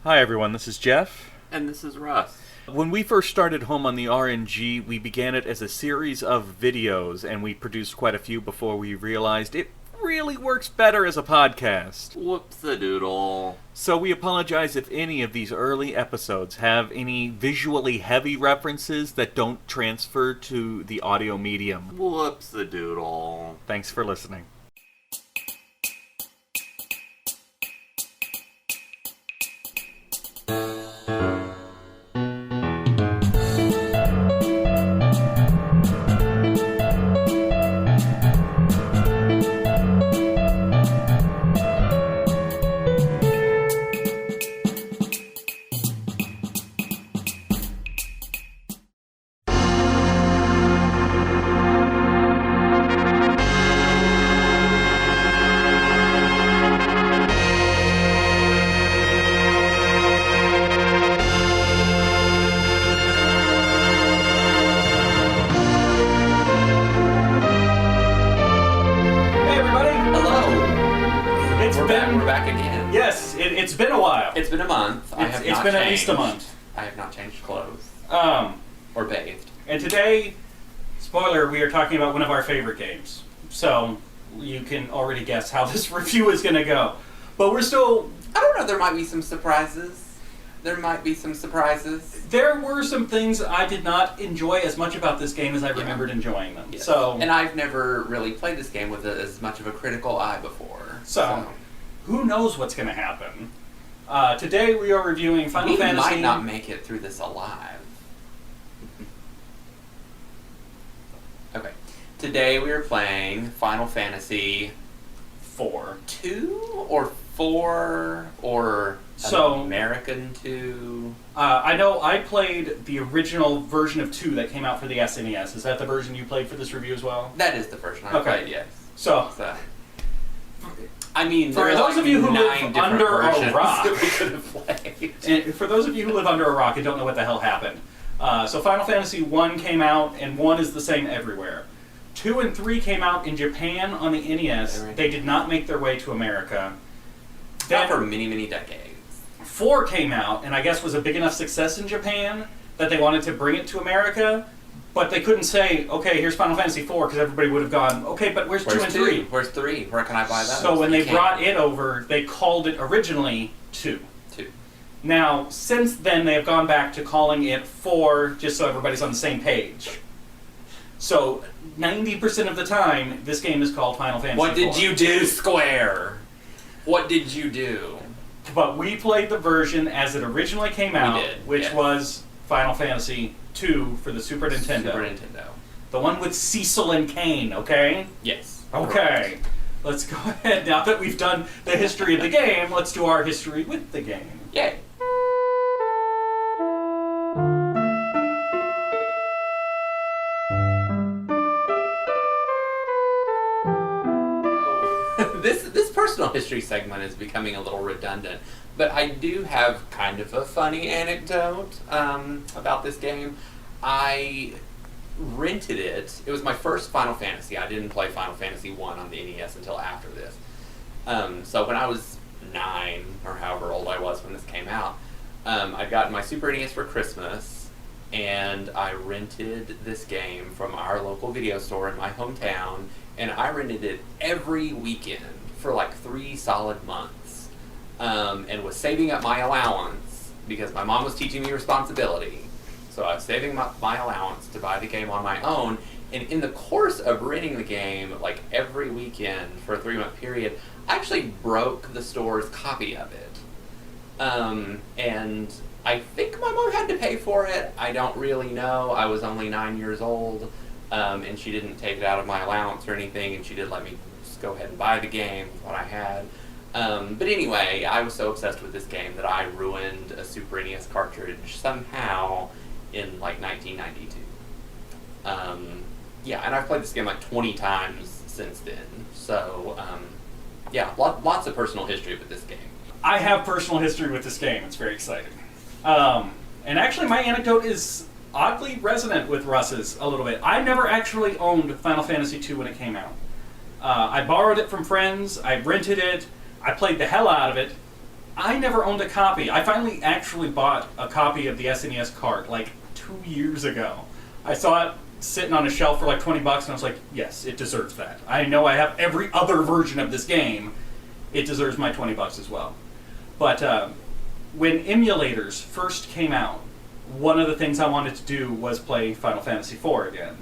Hi everyone, this is Jeff. And this is Russ. When we first started Home on the RNG, we began it as a series of videos, and we produced quite a few before we realized it really works better as a podcast. Whoops-a-doodle. So we apologize if any of these early episodes have any visually heavy references that don't transfer to the audio medium. Whoops-a-doodle. Thanks for listening. It's been a while. It's been a month. It's been at least a month. I have not changed clothes. Or bathed. And today, spoiler, we are talking about one of our favorite games. So, you can already guess how this review is going to go. But we're still... I don't know, there might be some surprises. There were some things I did not enjoy as much about this game as I remembered enjoying them. Yes. So, and I've never really played this game with as much of a critical eye before. So who knows what's going to happen? Today we are reviewing Final Fantasy... We might not make it through this alive. Okay. Today we are playing Final Fantasy... 4. 2? Or 4? Or... American 2? I know I played the original version of 2 that came out for the SNES. Is that the version you played for this review as well? That is the version I played, yes. So I mean, for those of you who live under a rock, that we could have played. And for those of you who live under a rock and don't know what the hell happened, so Final Fantasy 1 came out, and 1 is the same everywhere. 2 and 3 came out in Japan on the NES. They did not make their way to America. Not for many, many decades. 4 came out, and I guess was a big enough success in Japan that they wanted to bring it to America, but they couldn't say, okay, here's Final Fantasy 4, because everybody would have gone, okay, but where's 2 and 3? Where's 3? Where can I buy that? So when they brought it over, they called it originally 2. Now, since then, they have gone back to calling it 4, just so everybody's on the same page. So 90% of the time, this game is called Final Fantasy 4. What did you do, Square? What did you do? But we played the version as it originally came out, which was Final Fantasy 2 for the Super Nintendo. The one with Cecil and Kane, okay? Yes. Okay. Let's go ahead. Now that we've done the history of the game, let's do our history with the game. Yay. This personal history segment is becoming a little redundant, but I do have kind of a funny anecdote about this game. I rented it. It was my first Final Fantasy. I didn't play Final Fantasy 1 on the NES until after this. So when I was 9, or however old I was when this came out, I'd gotten my Super NES for Christmas, and I rented this game from our local video store in my hometown, and I rented it every weekend for like 3 solid months, and was saving up my allowance because my mom was teaching me responsibility. So I was saving my allowance to buy the game on my own, and in the course of renting the game, like every weekend for a 3-month period, I actually broke the store's copy of it. And I think my mom had to pay for it. I don't really know. I was only 9 years old, and she didn't take it out of my allowance or anything, and she did let me just go ahead and buy the game with what I had. But anyway, I was so obsessed with this game that I ruined a Super NES cartridge somehow in like 1992. Yeah, and I've played this game like 20 times since then. So, yeah, lots of personal history with this game. I have personal history with this game. It's very exciting. And actually, my anecdote is oddly resonant with Russ's a little bit. I never actually owned Final Fantasy II when it came out. I borrowed it from friends. I rented it. I played the hell out of it. I never owned a copy. I finally actually bought a copy of the SNES cart like 2 years ago. I saw it sitting on a shelf for like $20 and I was like, yes, it deserves that. I know I have every other version of this game. It deserves my $20 as well. But when emulators first came out, one of the things I wanted to do was play Final Fantasy IV again.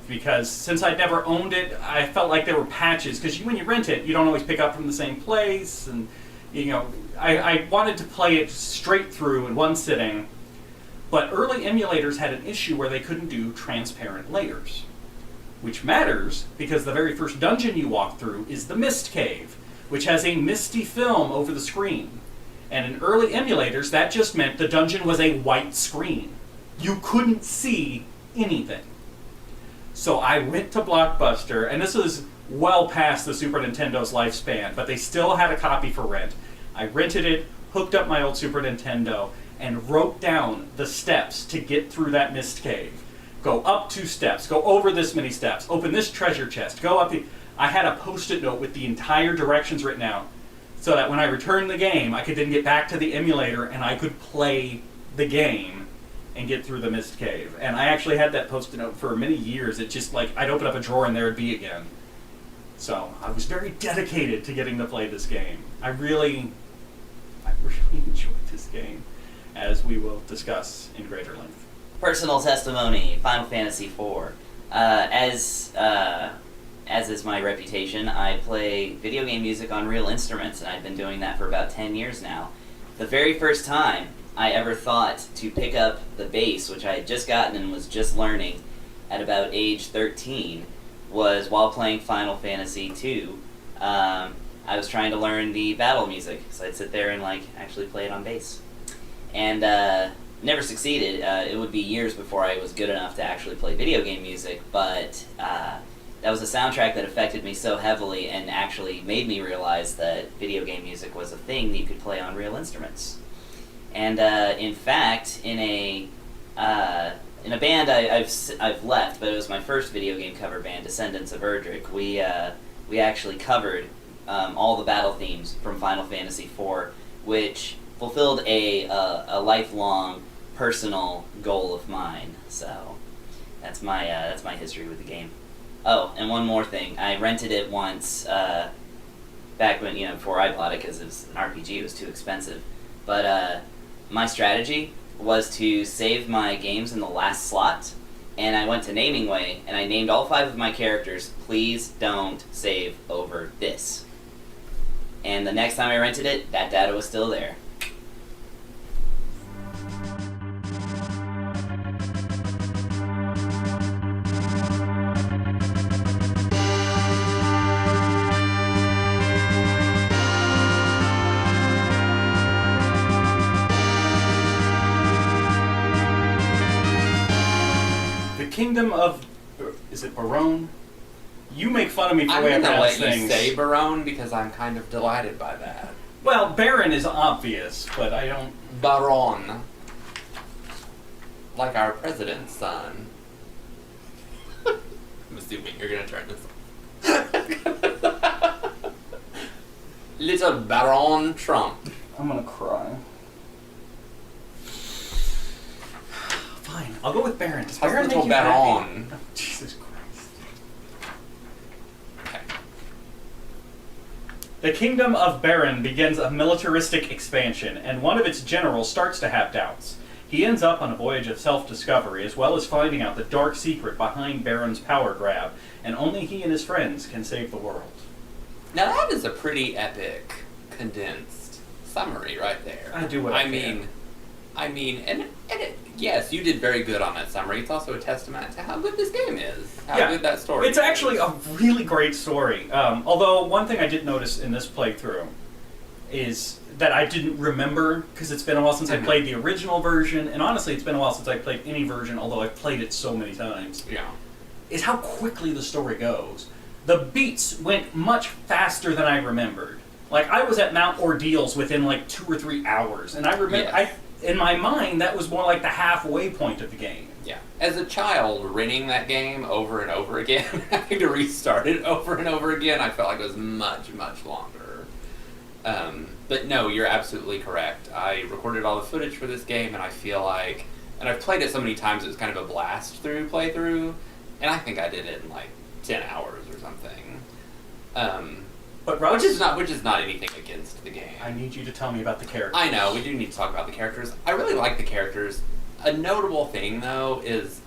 Because since I'd never owned it, I felt like there were patches. Because when you rent it, you don't always pick up from the same place. And, you know, I wanted to play it straight through in one sitting. But early emulators had an issue where they couldn't do transparent layers. Which matters, because the very first dungeon you walk through is the Mist Cave, which has a misty film over the screen. And in early emulators, that just meant the dungeon was a white screen. You couldn't see anything. So I went to Blockbuster, and this was well past the Super Nintendo's lifespan, but they still had a copy for rent. I rented it, hooked up my old Super Nintendo, and wrote down the steps to get through that Mist Cave. Go up 2 steps, go over this many steps, open this treasure chest, go up the... I had a post-it note with the entire directions written out, so that when I returned the game, I could then get back to the emulator and I could play the game and get through the Mist Cave. And I actually had that post-it note for many years. It just, like, I'd open up a drawer and there it'd be again. So I was very dedicated to getting to play this game. I really enjoyed this game, as we will discuss in greater length. Personal testimony, Final Fantasy IV. As is my reputation, I play video game music on real instruments, and I've been doing that for about 10 years now. The very first time I ever thought to pick up the bass, which I had just gotten and was just learning at about age 13, was while playing Final Fantasy II. I was trying to learn the battle music, so I'd sit there and actually play it on bass. And never succeeded. It would be years before I was good enough to actually play video game music, but that was a soundtrack that affected me so heavily and actually made me realize that video game music was a thing that you could play on real instruments. And in fact, in a band I've left, but it was my first video game cover band, Descendants of Erdrick. We actually covered all the battle themes from Final Fantasy IV, which fulfilled a lifelong personal goal of mine. So that's my history with the game. Oh, and one more thing. I rented it once back when, before I bought it, because it was an RPG, it was too expensive. But my strategy was to save my games in the last slot, and I went to Naming Way, and I named all 5 of my characters, please don't save over this. And the next time I rented it, that data was still there. Kingdom of... is it Barone? You make fun of me for the way I I'm gonna pronounce let things. you say Barone because I'm kind of delighted by that. Well, Baron is obvious, but I don't... Baron. Like our president's son. I'm assuming you're gonna turn this on. Little Baron Trump. I'm gonna cry. Fine, I'll go with Baron. Does How's Baron little make you happy? Baron? Oh, Jesus Christ. Okay. The Kingdom of Baron begins a militaristic expansion, and one of its generals starts to have doubts. He ends up on a voyage of self-discovery, as well as finding out the dark secret behind Baron's power grab, and only he and his friends can save the world. Now that is a pretty epic, condensed summary right there. I do what I can. I mean, and yes, you did very good on that summary. It's also a testament to how good this game is. How good that story It's is. actually a really great story. Although, one thing I did notice in this playthrough is that I didn't remember, because it's been a while since I played the original version, and honestly, it's been a while since I played any version, although I've played it so many times, Yeah. is how quickly the story goes. The beats went much faster than I remembered. Like, I was at Mount Ordeals within, 2 or 3 hours, and I remember... Yes. In my mind, that was more like the halfway point of the game. Yeah. As a child, renting that game over and over again, having to restart it over and over again, I felt like it was much, much longer. But no, you're absolutely correct. I recorded all the footage for this game, and I feel like, and I've played it so many times, it was kind of a blast through playthrough, and I think I did it in like 10 hours or something. But Rob, which is not anything against the game. I need you to tell me about the characters. I know, we do need to talk about the characters. I really like the characters. A notable thing, though, is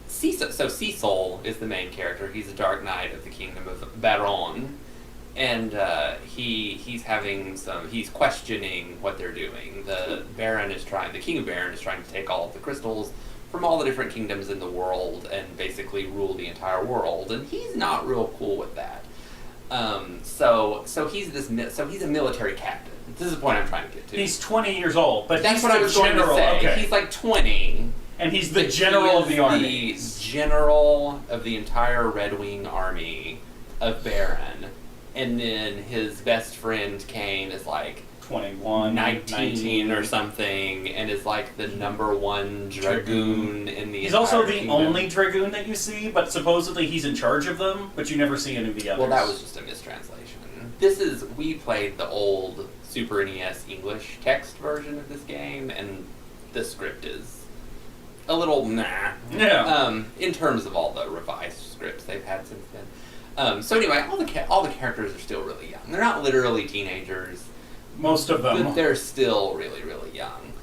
Cecil. So Cecil is the main character. He's a Dark Knight of the Kingdom of Baron, and he's questioning what they're doing. The King of Baron is trying to take all of the crystals from all the different kingdoms in the world and basically rule the entire world, and he's not real cool with that. So he's a military captain. This is the point I'm trying to get to. He's 20 years old, but that's he's what I was going to say. Okay. He's like 20. And he's the general of the army. The general of the entire Red Wing army of Baron. And then his best friend Kane is like 21, 19 or something, and is like the #1 dragoon in the He's entire also the kingdom. only dragoon that you see, but supposedly he's in charge of them, but you never see any of the others. Well, that was just a mistranslation. We played the old Super NES English text version of this game, and the script is a little nah. Yeah. In terms of all the revised scripts they've had since then. So anyway, all the characters are still really young. They're not literally teenagers. Most of them. But they're still really, really young.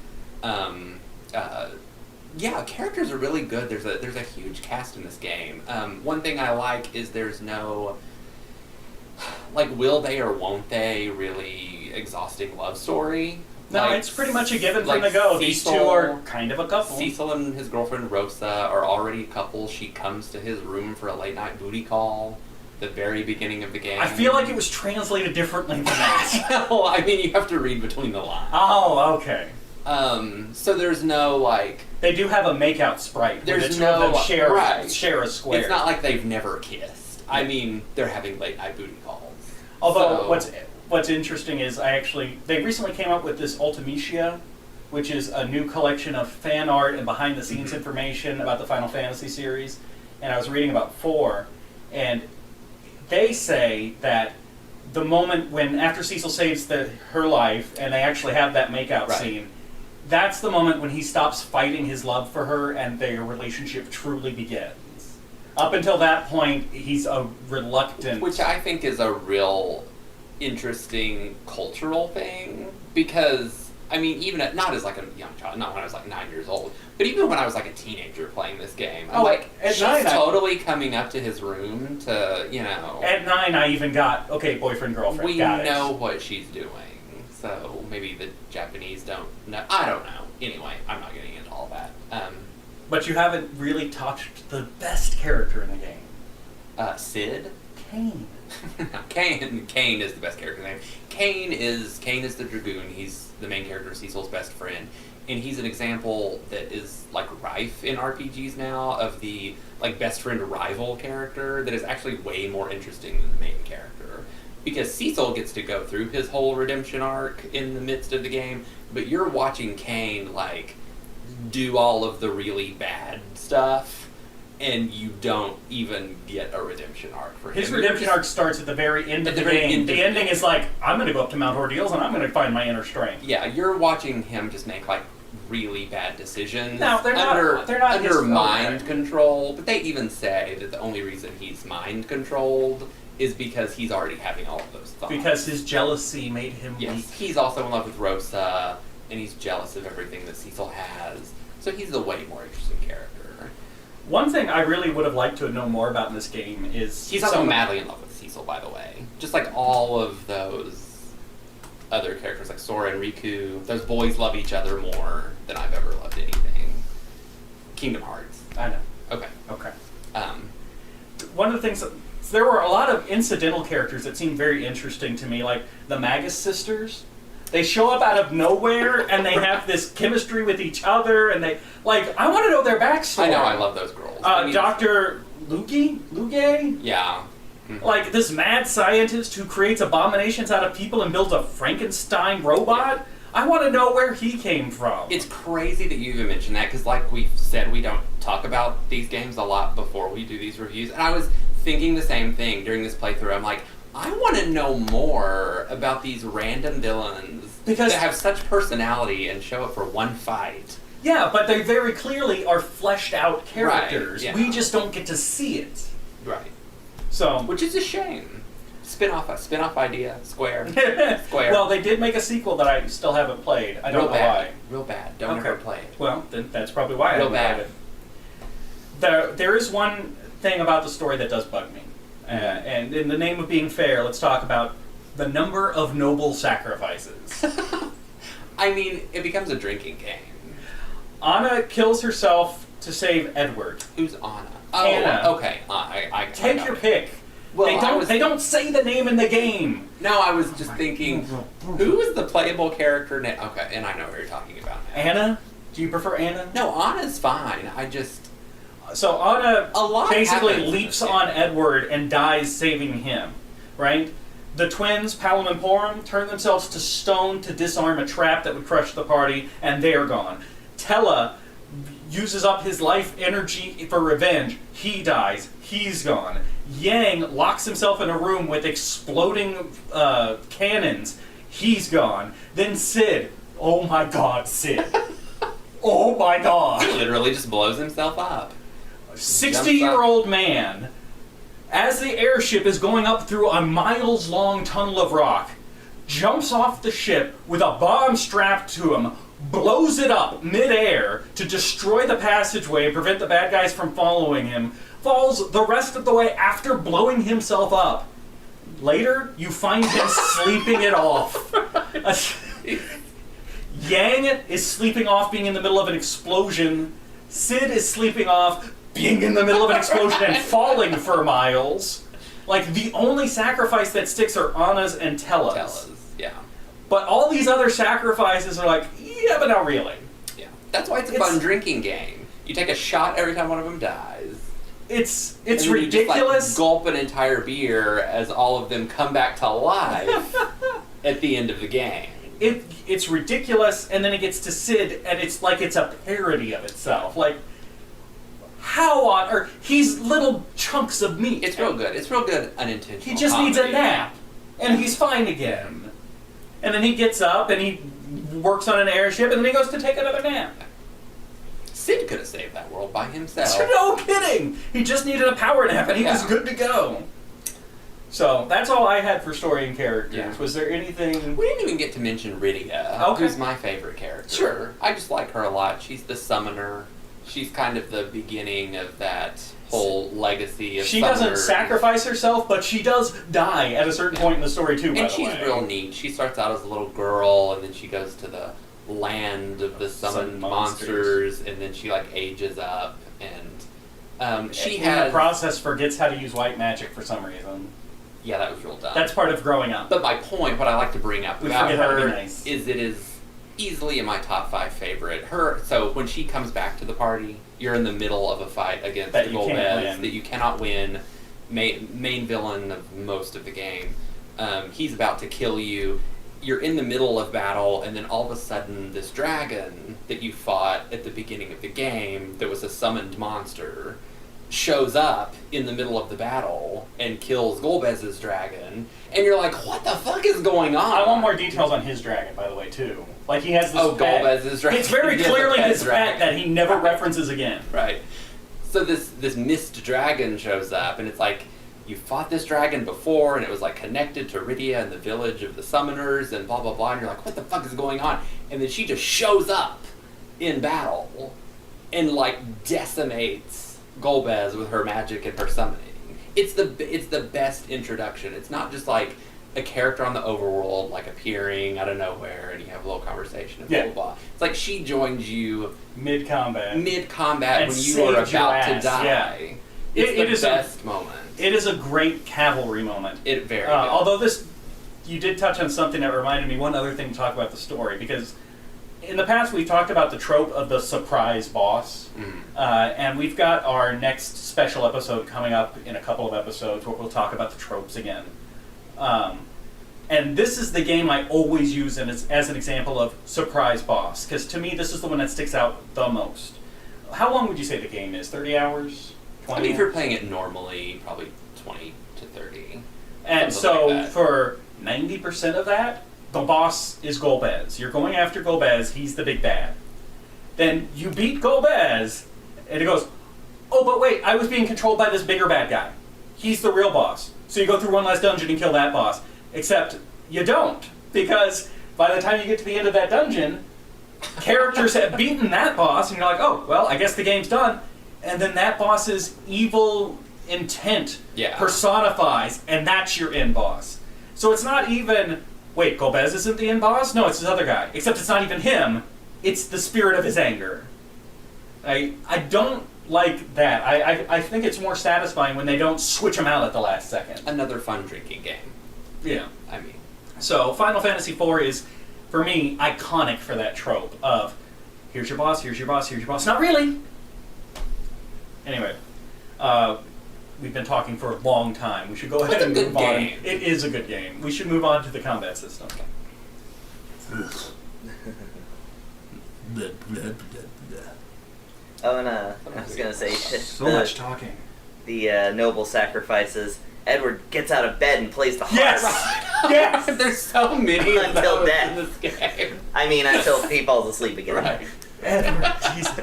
Yeah, characters are really good. There's a huge cast in this game. One thing I like is there's no, like, will they or won't they really exhausting love story. No, Like, it's pretty much a given like from the go. These Cecil- two are kind of a couple. Cecil and his girlfriend Rosa are already a couple. She comes to his room for a late night booty call. The very beginning of the game. I feel like it was translated differently than that. Well, I mean, you have to read between the lines. Oh, okay. So there's no, like... They do have a makeout sprite. Where There's the two of them no... share right. a square. It's not like they've never kissed. I mean, they're having late night booty calls. Although, So- what's interesting is they recently came up with this Ultimecia, which is a new collection of fan art and behind the scenes information about the Final Fantasy series. And I was reading about 4, and they say that the moment when, after Cecil saves her life, and they actually have that makeout Right. scene, that's the moment when he stops fighting his love for her and their relationship truly begins. Up until that point, he's a reluctant... Which I think is a real interesting cultural thing, because... I mean, even not as like a young child, not when I was like 9 years old, but even when I was like a teenager playing this game, I'm like, at she's 9, totally coming up to his room to, At 9, I even got, boyfriend, girlfriend, we got it. know what she's doing, so maybe the Japanese don't know. I don't know. Anyway, I'm not getting into all that. But you haven't really touched the best character in the game. Sid? Kane. Kane is the best character name. Kane is the dragoon. He's the main character, Cecil's best friend, and he's an example that is like rife in RPGs now of the like best friend rival character that is actually way more interesting than the main character, because Cecil gets to go through his whole redemption arc in the midst of the game, but you're watching Kane like do all of the really bad stuff. And you don't even get a redemption arc for him. His redemption arc starts at the very end of the game. The ending is like, I'm going to go up to Mount Ordeals and I'm going to find my inner strength. Yeah, you're watching him just make like really bad decisions. No, they're not under mind control. But they even say that the only reason he's mind controlled is because he's already having all of those thoughts. Because his jealousy made him weak. Yes, he's also in love with Rosa, and he's jealous of everything that Cecil has. So he's a way more interesting character. One thing I really would have liked to know more about in this game is... He's also madly in love with Cecil, by the way. Just like all of those other characters, like Sora and Riku. Those boys love each other more than I've ever loved anything. Kingdom Hearts. I know. Okay. One of the things... There were a lot of incidental characters that seemed very interesting to me, like the Magus sisters. They show up out of nowhere, and they have this chemistry with each other, and they... Like, I want to know their backstory. I know, I love those girls. Dr. Luge? Yeah. Mm-hmm. Like, this mad scientist who creates abominations out of people and builds a Frankenstein robot? Yeah. I want to know where he came from. It's crazy that you even mentioned that, because like we've said, we don't talk about these games a lot before we do these reviews, and I was thinking the same thing during this playthrough. I'm like, I want to know more about these random villains Because- that have such personality and show up for one fight. Yeah, but they very clearly are fleshed out characters. Right, yeah. We just don't get to see it. Right. So, Which is a shame. Spin-off idea. Square. Square. well, they did make a sequel that I still haven't played. I don't know bad. why. Real bad. Don't Okay. ever play it. Well, then that's probably why I Real haven't played it. There is one thing about the story that does bug me. And in the name of being fair, let's talk about the number of noble sacrifices. I mean, it becomes a drinking game. Anna kills herself to save Edward. Who's Anna? Oh, Anna. okay. I Take got your it. pick. Well, They don't say the name in the game. No, I was just thinking, who is the playable character? Okay, and I know who you're talking about now. Anna? Do you prefer Anna? No, Anna's fine. I just... So Anna A lot basically happens in leaps this game. on Edward and dies saving him, right? The twins, Palom and Porum, turn themselves to stone to disarm a trap that would crush the party, and they're gone. Tella uses up his life energy for revenge. He dies. He's gone. Yang locks himself in a room with exploding cannons. He's gone. Then Sid. Oh my god, Sid. Oh my god. He literally just blows himself up. 60-year-old man, as the airship is going up through a miles-long tunnel of rock, jumps off the ship with a bomb strapped to him, blows it up mid-air to destroy the passageway and prevent the bad guys from following him, falls the rest of the way after blowing himself up. Later, you find him sleeping it off. Yang is sleeping off being in the middle of an explosion. Sid is sleeping off being in the middle of an explosion and falling for miles. Like, the only sacrifice that sticks are Anna's and Tella's. Tella's, yeah. But all these other sacrifices are like, yeah, but not really. Yeah. That's why it's a fun drinking game. You take a shot every time one of them dies. It's and then ridiculous. You just, like, gulp an entire beer as all of them come back to life at the end of the game. It's ridiculous, and then it gets to Sid, and it's like it's a parody of itself. Like, how on earth? He's little chunks of meat. It's real good. It's real good unintentional He just needs a comedy. nap, and he's fine again. And then he gets up, and he works on an airship, and then he goes to take another nap. Sid could have saved that world by himself. No kidding! He just needed a power nap, and he was Yeah. good to go. So, that's all I had for story and characters. Yeah. Was there anything... We didn't even get to mention Rydia, Okay. who's my favorite character. Sure. I just like her a lot. She's the summoner. She's kind of the beginning of that whole legacy of She summoners. doesn't sacrifice herself, but she does die at a certain point in the story, too, by And the she's way. real neat. She starts out as a little girl, and then she goes to the land of the summoned monsters, and then she, like, ages up, and she in has... the process forgets how to use white magic for some reason. Yeah, that was real dumb. That's part of growing up. But my point, what I like to bring up We about forget how to be her nice. is it is easily in my top 5 favorite. So when she comes back to the party, you're in the middle of a fight against That the you can't Golbez win. that you cannot win. Main villain of most of the game. He's about to kill you. You're in the middle of battle, and then all of a sudden, this dragon that you fought at the beginning of the game, that was a summoned monster, shows up in the middle of the battle and kills Golbez's dragon, and you're like, what the fuck is going on? I want more details on his dragon, by the way, too. Like, he has this pet. Golbez's dragon. It's very He has a clearly pet his dragon. pet that he never references again. Right. So this mist dragon shows up, and it's like, you fought this dragon before, and it was like connected to Rydia and the village of the summoners, and blah blah blah, and you're like, what the fuck is going on? And then she just shows up in battle and like decimates Golbez with her magic and her summoning. It's the best introduction. It's not just like a character on the overworld like appearing out of nowhere and you have a little conversation and blah blah blah. It's like she joins you Mid-combat. mid-combat And when you are saved your about to ass, die. yeah. It's It the is best moment. It is a great cavalry moment. It very good. Although you did touch on something that reminded me one other thing to talk about the story, because in the past we've talked about the trope of the surprise boss, and we've got our next special episode coming up in a couple of episodes where we'll talk about the tropes again. And this is the game I always use as an example of surprise boss, because to me this is the one that sticks out the most. How long would you say the game is? 30 hours? 20 I mean, if you're hours? playing it normally, probably 20 to 30. And Something so like that. for 90% of that, the boss is Golbez. You're going after Golbez. He's the big bad. Then you beat Golbez, and it goes, oh, but wait, I was being controlled by this bigger bad guy. He's the real boss. So you go through one last dungeon and kill that boss. Except you don't, because by the time you get to the end of that dungeon, characters have beaten that boss, and you're like, oh, well, I guess the game's done. And then that boss's evil intent personifies, and that's your end boss. So it's not even, wait, Golbez isn't the end boss? No, it's this other guy. Except it's not even him. It's the spirit of his anger. I don't like that. I think it's more satisfying when they don't switch them out at the last second. Another fun drinking game. Yeah. I mean. So Final Fantasy IV is, for me, iconic for that trope of, here's your boss, here's your boss, here's your boss. Not really! Anyway, we've been talking for a long time. We should go ahead and move on. It is a good game. We should move on to the combat system. Oh, and I was going to say... So much talking. The noble sacrifices. Edward gets out of bed and plays the harp. Yes! Yes! There's so many of Until those death. in this game. I mean, until he falls asleep again. Right. Edward, Jesus.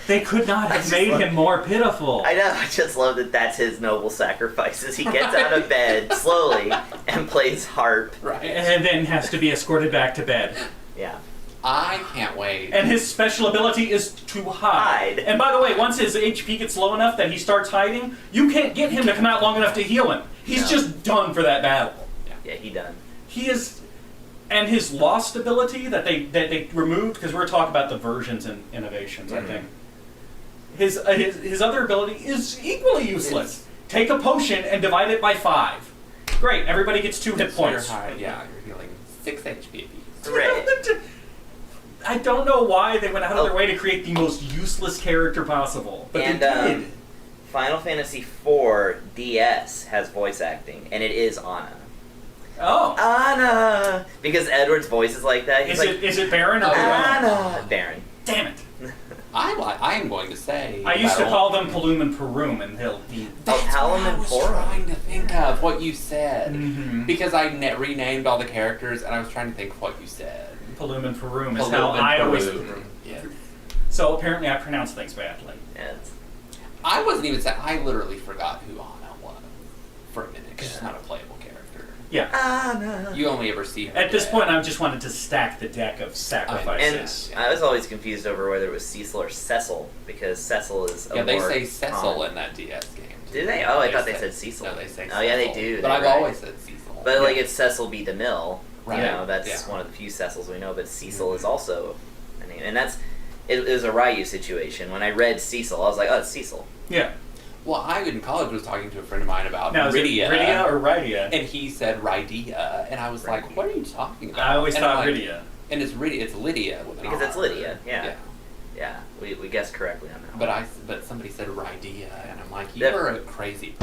They could not have made him more pitiful. I know, I just love that that's his noble sacrifices. He gets out of bed slowly and plays harp. Right. And then has to be escorted back to bed. Yeah. I can't wait. And his special ability is to hide. And by the way, once his HP gets low enough that he starts hiding, you can't get him to come out long enough to heal him. He's just done for that battle. Yeah, he done. He is... And his lost ability that they removed, because we're talking about the versions and innovations, I think. His other ability is equally useless. Take a potion and divide it by 5. Great, everybody gets 2 hit points. You're healing 6 HP apiece. Hooray. I don't know why they went out of their way to create the most useless character possible, but And, they did. Final Fantasy IV DS has voice acting, and it is Anna. Oh. Anna! Because Edward's voice is like that. He's Is it Baron or Anna! Baron. Damn it. I am going to say. I used to call them Palum and Perum, and he... That's Hallam what I and was Forum. trying to think of, what you said. Mm-hmm. Because I renamed all the characters, and I was trying to think of what you said. Palum and Perum is Palum how and I always... Perum. Yeah. So apparently I pronounce things badly. Yes. I wasn't even saying. I literally forgot who Anna was for a minute, because she's not a playable character. Yeah. Anna! You only ever see her At this dead. point, I just wanted to stack the deck of sacrifices. And I was always confused over whether it was Cecil or Cecil, because Cecil is a Yeah, they more say Cecil common- in that DS game. Do they? Oh, I thought they said Cecil. No, they say Oh, yeah, they Cecil. do. But They're I've right. always said Cecil. But like it's Cecil B. DeMille. Right. You know, that's Yeah. one of the few Cecils we know, but Cecil is also a name. And that's it was a Ryu situation. When I read Cecil, I was like, oh, it's Cecil. Yeah. Well, I in college was talking to a friend of mine about Now, is it Rydia. Rydia or Rydia? And he said Rydia, and I was like, "What are you talking about?" I always and thought I'm like, Rydia. And it's Rydia. It's Lydia with an Because it's R. Lydia, yeah. Yeah, we guessed correctly on that one. But somebody said Rydia, and I'm like, That- "You're a crazy."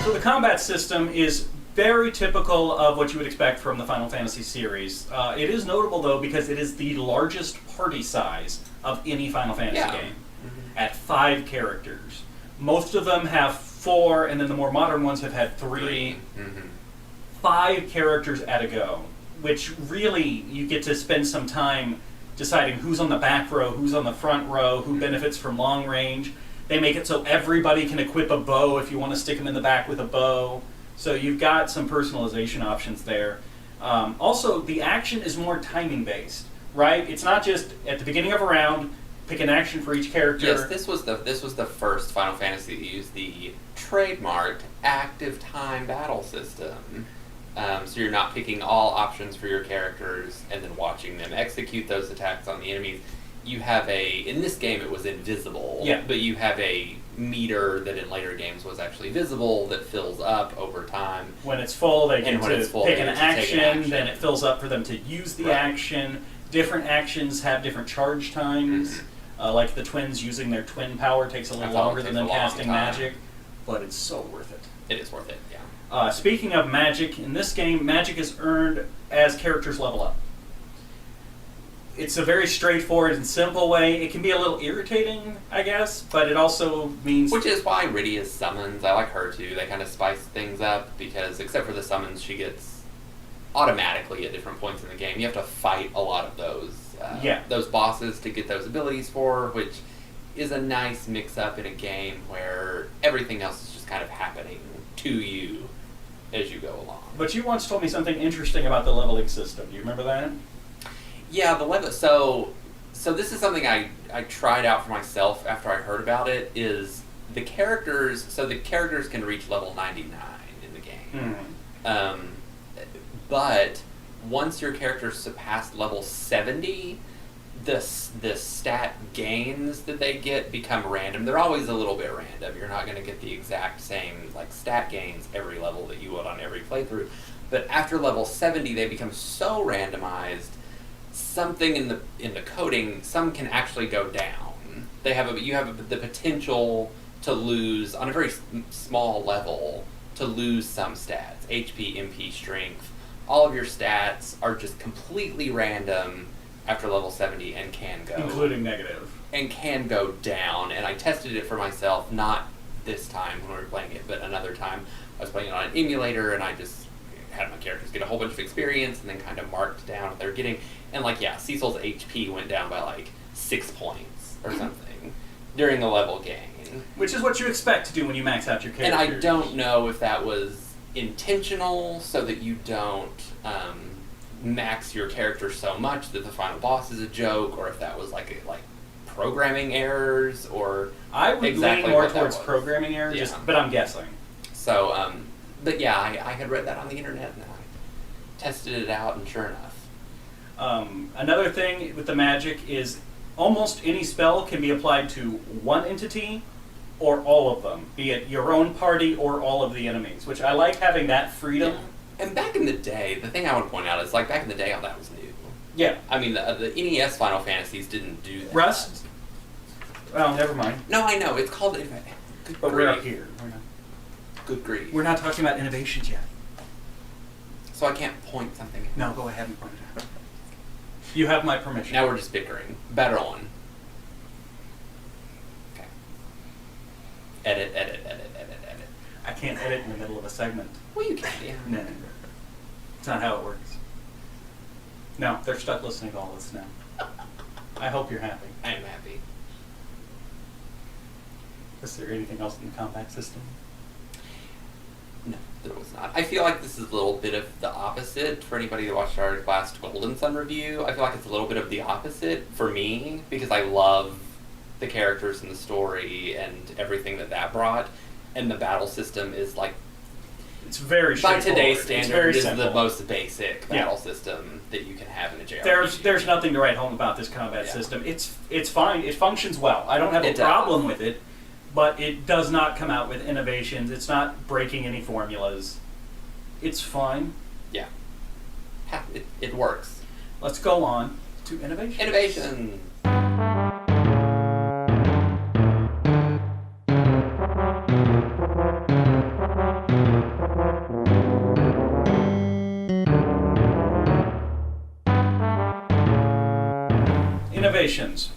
So the combat system is very typical of what you would expect from the Final Fantasy series. It is notable, though, because it is the largest party size of any Final Fantasy game, at 5 characters. Most of them have 4, and then the more modern ones have had 3. 5 characters at a go, which really you get to spend some time deciding who's on the back row, who's on the front row, who benefits from long range. They make it so everybody can equip a bow if you want to stick them in the back with a bow. So you've got some personalization options there. Also, the action is more timing based, right? It's not just at the beginning of a round, pick an action for each character. Yes, this was the first Final Fantasy that used the trademarked active time battle system. So you're not picking all options for your characters and then watching them execute those attacks on the enemies. You have in this game it was invisible, but you have a meter that in later games was actually visible that fills up over time. When it's full, they get to pick an action, action, then it fills up for them to use the action. Different actions have different charge times. Like the twins using their twin power takes a little longer than them casting magic, but it's so worth it. It is worth it, yeah. Speaking of magic, in this game, magic is earned as characters level up. it's a very straightforward and simple way. It can be a little irritating, I guess, but it also means... Which is why Rydia's summons, I like her too. They kind of spice things up because, except for the summons, she gets automatically at different points in the game. You have to fight a lot of those bosses to get those abilities for, which is a nice mix-up in a game where everything else is just kind of happening to you as you go along. But you once told me something interesting about the leveling system. Do you remember that? Yeah, the level. So this is something I tried out for myself after I heard about it. Is the characters? So the characters can reach level 99 in the game. Mm. But once your characters surpass level 70, the stat gains that they get become random. They're always a little bit random. You're not going to get the exact same like stat gains every level that you would on every playthrough. But after level 70, they become so randomized. Something in the coding, some can actually go down. You have the potential to lose on a very small level to lose some stats. HP, MP, strength. All of your stats are just completely random after level 70 and can go... Including negative. And can go down. And I tested it for myself, not this time when we were playing it, but another time. I was playing it on an emulator, and I just had my characters get a whole bunch of experience and then kind of marked down what they're getting. And, Cecil's HP went down by, 6 points or something during the level gain. Which is what you expect to do when you max out your characters. And I don't know if that was intentional so that you don't max your character so much that the final boss is a joke, or if that was programming errors, or I would exactly lean more what that towards was. programming errors, Yeah. but I'm guessing. So, but yeah, I had read that on the internet and I tested it out, and sure enough. Another thing with the magic is almost any spell can be applied to one entity or all of them, be it your own party or all of the enemies, which I like having that freedom. Yeah. And back in the day, the thing I want to point out is, back in the day, all that was new. Yeah. I mean, the NES Final Fantasies didn't do that. Rust? Well, never mind. No, I know. It's called... Good But grief. we're up here. Good grief. We're not talking about innovations yet. So I can't point something out. No, go ahead and point it out. You have my permission. Now we're just bickering. Better one. Okay. Edit. I can't edit in the middle of a segment. Well, you can, yeah. No. It's not how it works. No, they're stuck listening to all this now. I hope you're happy. I am happy. Is there anything else in the combat system? No, there was not. I feel like this is a little bit of the opposite for anybody that watched our last Golden Sun review. I feel like it's a little bit of the opposite for me because I love the characters and the story and everything that brought. And the battle system is It's very by straightforward. today's It's standard, very it is simple. the most basic battle Yeah. system that you can have in a JRPG. There's nothing to write home about this combat Yeah. system. It's fine. It functions well. I don't have a It does. problem with it, but it does not come out with innovations. It's not breaking any formulas. It's fine. Yeah. It works. Let's go on to innovation. Innovation! Innovations.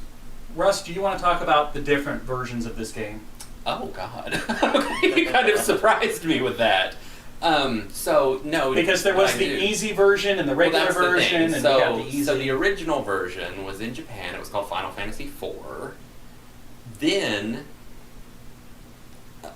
Russ, do you want to talk about the different versions of this game? Oh, God. Okay, you kind of surprised me with that. No. Because there was the easy version and the regular that's version, the and thing. we got the easy. So the original version was in Japan. It was called Final Fantasy IV. Then,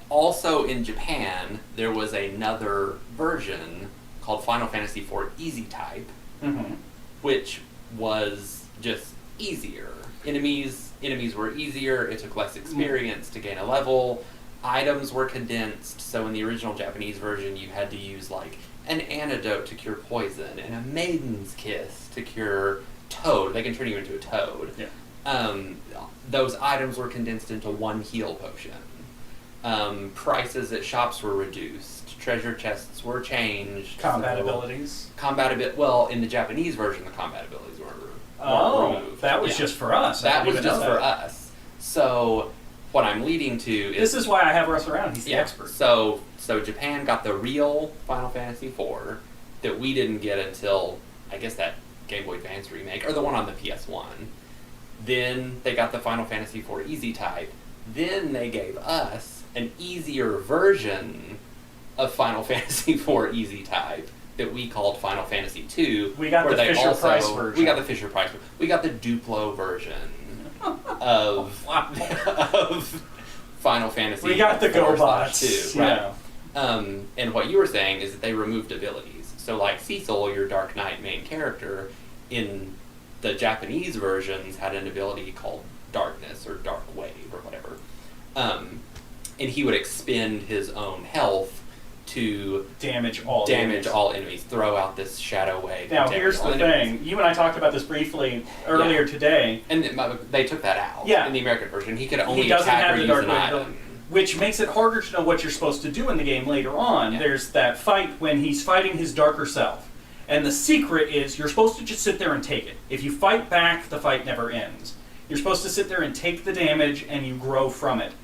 also in Japan, there was another version called Final Fantasy IV Easy Type, Mhm. which was just easier. Enemies were easier. It took less experience to gain a level. Items were condensed. So in the original Japanese version, you had to use an antidote to cure poison and a maiden's kiss to cure toad. They can turn you into a toad. Yeah. Those items were condensed into one heal potion. Prices at shops were reduced. Treasure chests were changed. Combat so- abilities. Well, in the Japanese version, the combat abilities were removed. That was Yeah. just for us. I That didn't was even just know for that. us. So, what I'm leading to is... This is why I have Russ around. He's the expert. So Japan got the real Final Fantasy IV that we didn't get until, I guess, that Game Boy Advance remake, or the one on the PS1. Then they got the Final Fantasy IV Easy Type. Then they gave us an easier version of Final Fantasy IV Easy Type that we called Final Fantasy II. We got the Fisher-Price version. We got the Fisher-Price version. We got the Duplo version of Final Fantasy. We got the Golbez, Golbez, right? And what you were saying is that they removed abilities. So like Cecil, your Dark Knight main character, in the Japanese versions had an ability called Darkness or Dark Wave or whatever. And he would expend his own health to damage all enemies, throw out this shadow wave. Now, here's the thing. You and I talked about this briefly earlier today. And they took that out in the American version. He could only attack or use an item. Which makes it harder to know what you're supposed to do in the game later on. Yeah. There's that fight when he's fighting his darker self. And the secret is you're supposed to just sit there and take it. If you fight back, the fight never ends. You're supposed to sit there and take the damage and you grow from it.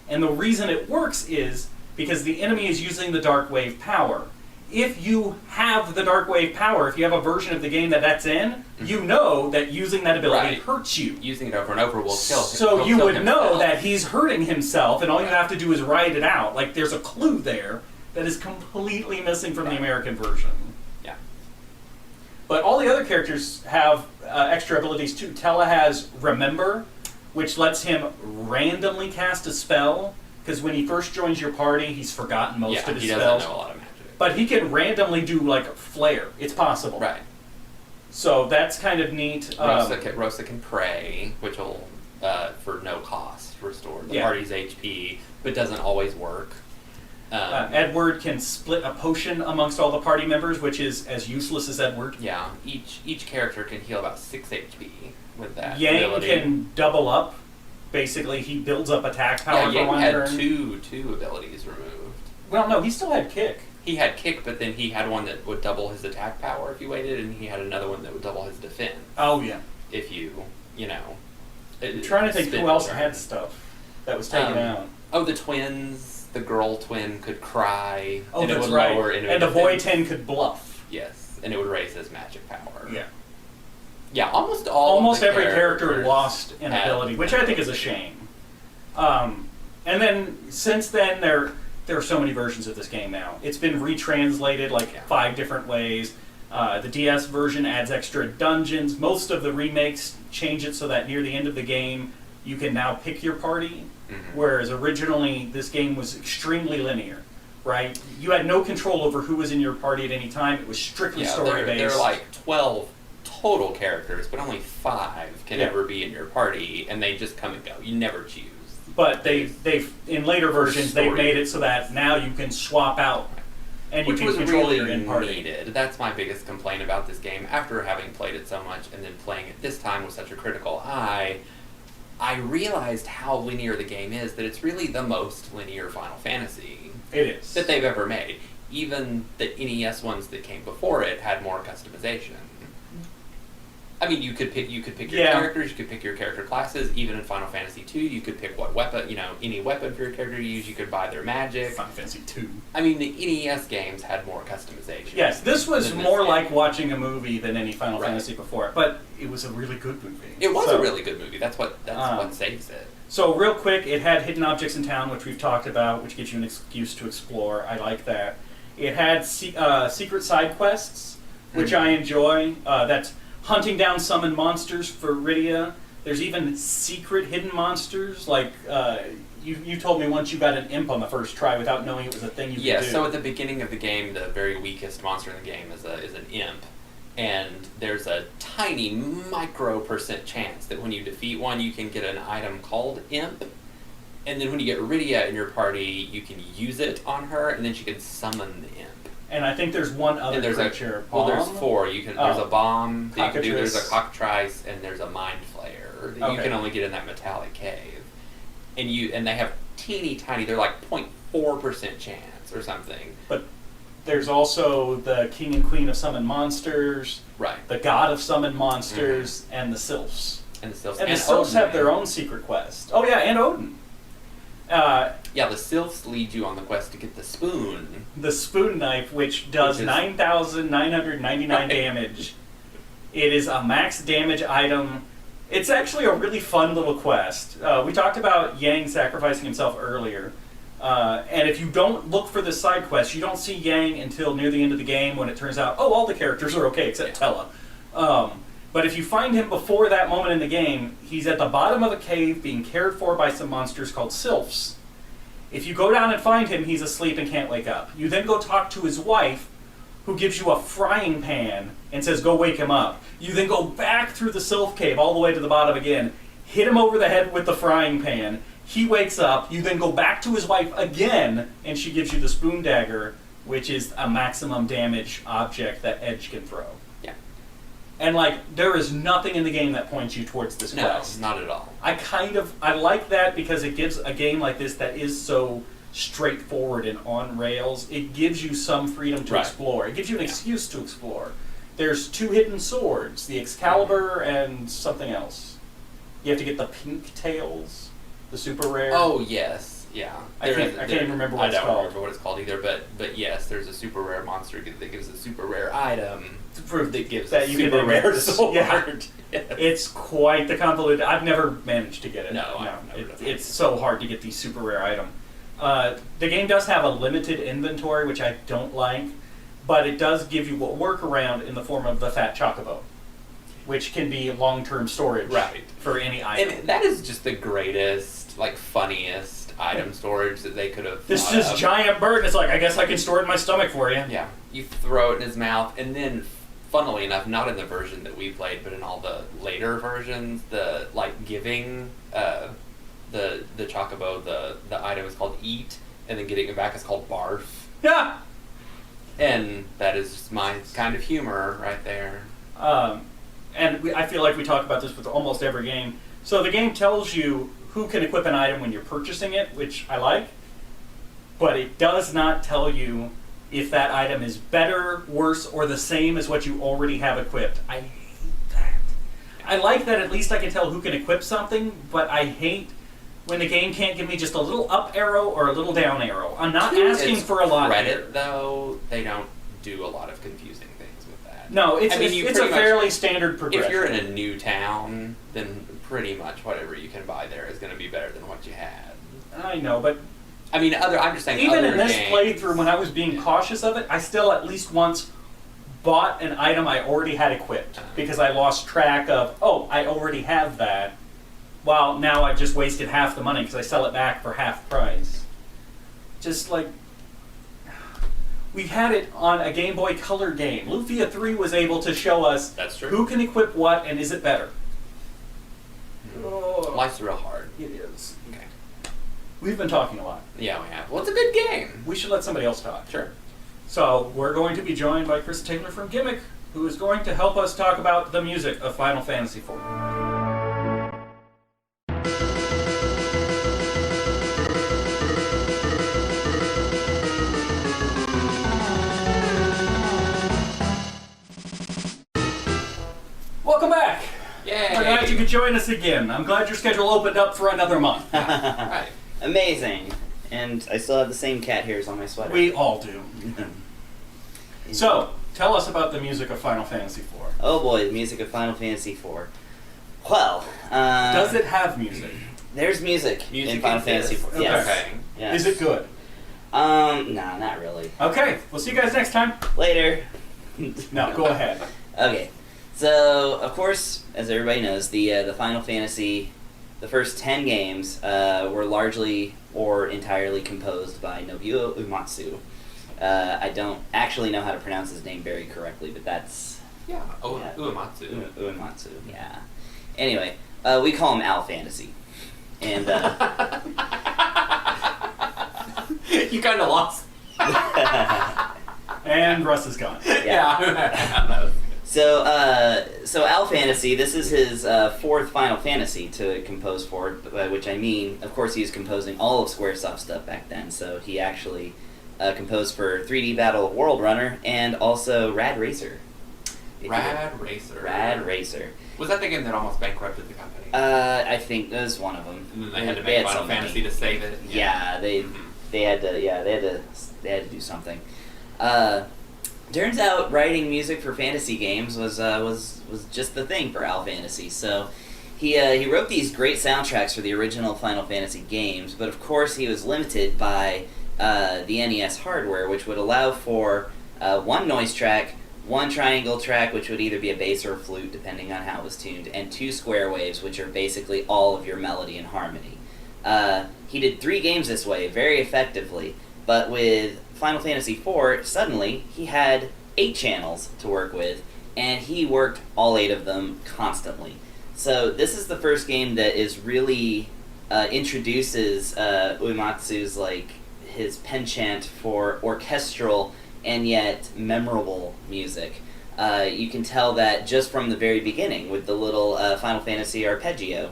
And the reason it works is because the enemy is using the Dark Wave power. If you have the Dark Wave power, if you have a version of the game that's in, you know that using that ability hurts you. Using it over and over will kill him. So you would know that he's hurting himself, and all you have to do is write it out. Like, there's a clue there that is completely missing from the American version. Yeah. But all the other characters have extra abilities too. Tella has Remember, which lets him randomly cast a spell, because when he first joins your party, he's forgotten most of his spells. Yeah, he doesn't know a lot of magic. But he can randomly do, like, Flare. It's possible. Right. So that's kind of neat. Rosa can pray, which will, for no cost, restore the party's HP, but doesn't always work. Edward can split a potion amongst all the party members, which is as useless as Edward. Yeah, each character can heal about 6 HP with that Yang ability. can double up. Basically, he builds up attack power for one turn. Yang had two abilities removed. Well, no, he still had Kick. He had Kick, but then he had one that would double his attack power if you waited, and he had another one that would double his defense. Oh, yeah. If you know... I'm trying to think who else had stuff that was taken out. Oh, the twins. The girl twin could cry. Oh, and that's it would right. Lower And the boy twin could bluff. Yes, and it would raise his magic power. Yeah. Yeah, almost every character lost an ability, which I think is a shame. And then, since then, there are so many versions of this game now. It's been retranslated 5 different ways. The DS version adds extra dungeons. Most of the remakes change it so that near the end of the game, you can now pick your party, whereas originally this game was extremely linear, right? You had no control over who was in your party at any time. It was strictly story-based. There are like 12 total characters, but only 5 can ever be in your party, and they just come and go. You never choose. But they've in later versions they've made it so that now you can swap out and you can control your in-party. Needed. That's my biggest complaint about this game. After having played it so much and then playing it this time with such a critical eye, I realized how linear the game is, that it's really the most linear Final Fantasy that they've ever made. Even the NES ones that came before it had more customization. I mean, you could pick your characters, you could pick your character classes. Even in Final Fantasy II, you could pick what weapon, any weapon for your character to use. You could buy their magic. Final Fantasy II. I mean, the NES games had more customization. Yes, this was more like watching a movie than any Final Fantasy before it, but it was a really good movie. It was a really good movie. That's what saves it. So real quick, it had hidden objects in town, which we've talked about, which gives you an excuse to explore. I like that. It had secret side quests, which I enjoy. That's hunting down summon monsters for Rydia. There's even secret hidden monsters, like you told me once you got an imp on the first try without knowing it was a thing you could do. Yeah, so at the beginning of the game, the very weakest monster in the game is an imp. And there's a tiny micro % chance that when you defeat one, you can get an item called imp. And then when you get Rydia in your party, you can use it on her, and then she can summon the imp. And I think there's one other creature. There's 4. There's a bomb that you can do. There's a cockatrice, and there's a mind flayer that you can only get in that metallic cave. And they have teeny tiny. They're like 0.4% chance or something. But there's also the king and queen of summon monsters. Right. The god of summon monsters, and the sylphs. And the sylphs. And the sylphs have their own secret quest. Oh yeah, and Odin. The sylphs lead you on the quest to get the spoon. The spoon knife, which does 9,999 damage. It is a max damage item. It's actually a really fun little quest. We talked about Yang sacrificing himself earlier. And if you don't look for this side quest, you don't see Yang until near the end of the game when it turns out, oh, all the characters are okay except Tella. But if you find him before that moment in the game, he's at the bottom of a cave being cared for by some monsters called sylphs. If you go down and find him, he's asleep and can't wake up. You then go talk to his wife, who gives you a frying pan and says, go wake him up. You then go back through the sylph cave all the way to the bottom again, hit him over the head with the frying pan. He wakes up. You then go back to his wife again, and she gives you the spoon dagger, which is a maximum damage object that Edge can throw. Yeah. And, like, there is nothing in the game that points you towards this quest. No, not at all. I like that because it gives a game like this that is so straightforward and on rails, it gives you some freedom to explore. It gives you an excuse to explore. There's 2 hidden swords, the Excalibur and something else. You have to get the pink tails, the super rare. Oh, yes. Yeah. I can't even remember what it's called. I don't remember what it's called either, but yes, there's a super rare monster that gives a super rare item. To prove that gives that a you super can rare this. sword. Yeah. Yes. It's quite the convoluted. I've never managed to get it. No, I've never done it's so hard to get these super rare item. The game does have a limited inventory, which I don't like, but it does give you a workaround in the form of the Fat Chocobo, which can be long-term storage for any item. And that is just the greatest, like, funniest item storage that they could have This thought is of. giant bird, and it's like, I guess I can store it in my stomach for you. Yeah. You throw it in his mouth, and then, funnily enough, not in the version that we played, but in all the later versions, the, like, giving the chocobo, the item is called eat, and then getting it back is called barf. Yeah! And that is just my kind of humor right there. I feel like we talk about this with almost every game. So the game tells you who can equip an item when you're purchasing it, which I like, but it does not tell you if that item is better, worse, or the same as what you already have equipped. I hate that. I like that at least I can tell who can equip something, but I hate when the game can't give me just a little up arrow or a little down arrow. I'm not asking for a lot Credit, here. though, they don't do a lot of confusing things with that. No, it's a much, fairly standard progression. If you're in a new town, then pretty much whatever you can buy there is going to be better than what you had. I know, but I mean, I'm just saying. even other in this games, playthrough, when I was being cautious of it, I still at least once bought an item I already had equipped because I lost track of, oh, I already have that. Well, now I've just wasted half the money because I sell it back for half price. Just like, we've had it on a Game Boy Color game. Lufia 3 was able to show us That's true. who can equip what and is it better. Oh, Life's real hard. it is. Okay. We've been talking a lot. Yeah, we have. Well, it's a good game. We should let somebody else talk. Sure. So we're going to be joined by Chris Taylor from Gimmick, who is going to help us talk about the music of Final Fantasy IV. Welcome back. Yay. We're glad you could join us again. I'm glad your schedule opened up for another month. Right. Amazing. And I still have the same cat hairs on my sweater. We all do. So, tell us about the music of Final Fantasy IV. Oh boy, the music of Final Fantasy IV. Well, Does it have music? There's music in Final Fantasy IV. Okay. Yes. Okay. Yes. Is it good? No, not really. Okay, we'll see you guys next time. Later. No, go ahead. Okay. So, of course, as everybody knows, the Final Fantasy, the first 10 games were largely or entirely composed by Nobuo Uematsu. I don't actually know how to pronounce his name very correctly, but that's... Yeah. Oh, Yeah. Uematsu. Uematsu, yeah. Anyway, we call him Al Fantasy. And, You kind of lost. And Russ is gone. Yeah. So Al Fantasy, this is his fourth Final Fantasy to compose for, by which I mean, of course, he was composing all of Squaresoft stuff back then, so he actually composed for 3D Battle World Runner and also Rad Racer. Rad Racer. Rad Racer. Was that the game that almost bankrupted the company? I think that was one of them. And then they had to make Final some money. Fantasy to save it. Yeah, they had to do something. turns out writing music for fantasy games was just the thing for Al Fantasy. So he wrote these great soundtracks for the original Final Fantasy games, but of course he was limited by the NES hardware, which would allow for one noise track, one triangle track, which would either be a bass or a flute, depending on how it was tuned, and 2 square waves, which are basically all of your melody and harmony. He did 3 games this way, very effectively, but with Final Fantasy IV, suddenly he had 8 channels to work with, and he worked all 8 of them constantly. So this is the first game that is really introduces Uematsu's his penchant for orchestral and yet memorable music. You can tell that just from the very beginning with the little Final Fantasy arpeggio,